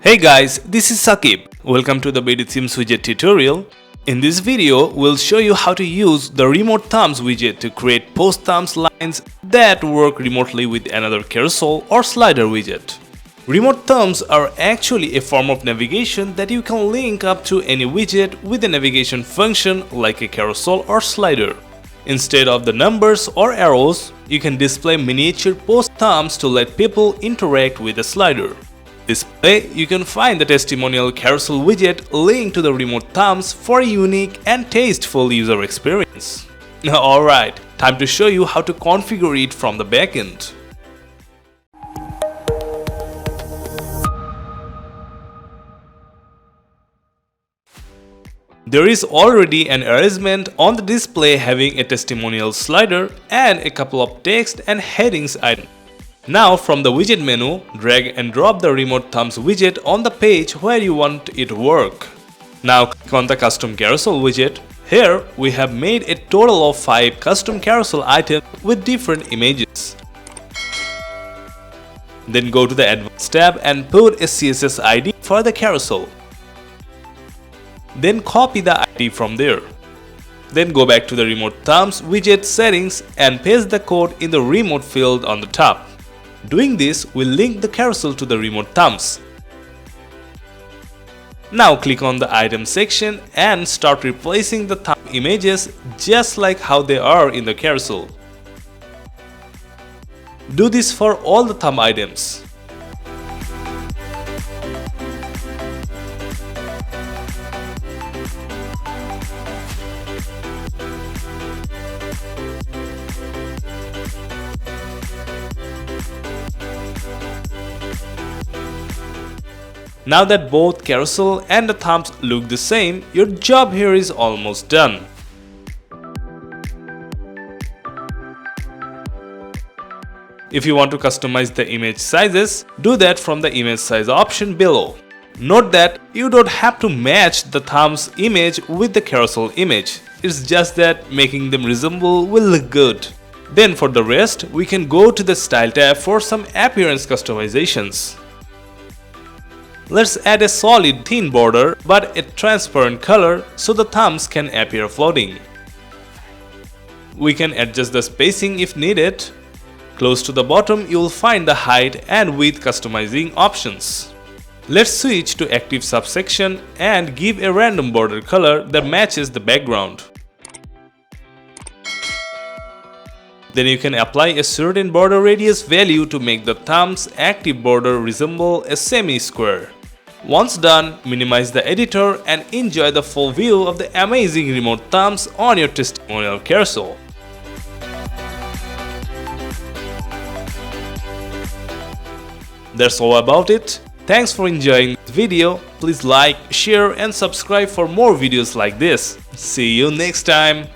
Hey guys, this is Sakib. Welcome to the BdThemes widget tutorial. In this video, we'll show you how to use the remote thumbs widget to create post thumbs lines that work remotely with another carousel or slider widget. Remote thumbs are actually a form of navigation that you can link up to any widget with a navigation function like a carousel or slider. Instead of the numbers or arrows, you can display miniature post thumbs to let people interact with the slider. Display, you can find the testimonial carousel widget linked to the remote thumbs for a unique and tasteful user experience. Alright, time to show you how to configure it from the backend. There is already an arrangement on the display having a testimonial slider and a couple of text and headings items. Now from the widget menu, drag and drop the remote thumbs widget on the page where you want it to work. Now click on the custom carousel widget. Here we have made a total of 5 custom carousel items with different images. Then go to the Advanced tab and put a CSS ID for the carousel. Then copy the ID from there. Then go back to the remote thumbs widget settings and paste the code in the remote field on the top. Doing this will link the carousel to the remote thumbs. Now click on the item section and start replacing the thumb images just like how they are in the carousel. Do this for all the thumb items. Now that both carousel and the thumbs look the same, your job here is almost done. If you want to customize the image sizes, do that from the image size option below. Note that you don't have to match the thumbs image with the carousel image. It's just that making them resemble will look good. Then for the rest, we can go to the Style tab for some appearance customizations. Let's add a solid thin border but a transparent color so the thumbs can appear floating. We can adjust the spacing if needed. Close to the bottom you will find the height and width customizing options. Let's switch to active subsection and give a random border color that matches the background. Then you can apply a certain border radius value to make the thumb's active border resemble a semi-square. Once done, minimize the editor and enjoy the full view of the amazing remote thumbs on your testimonial carousel. That's all about it. Thanks for enjoying this video. Please like, share and subscribe for more videos like this. See you next time.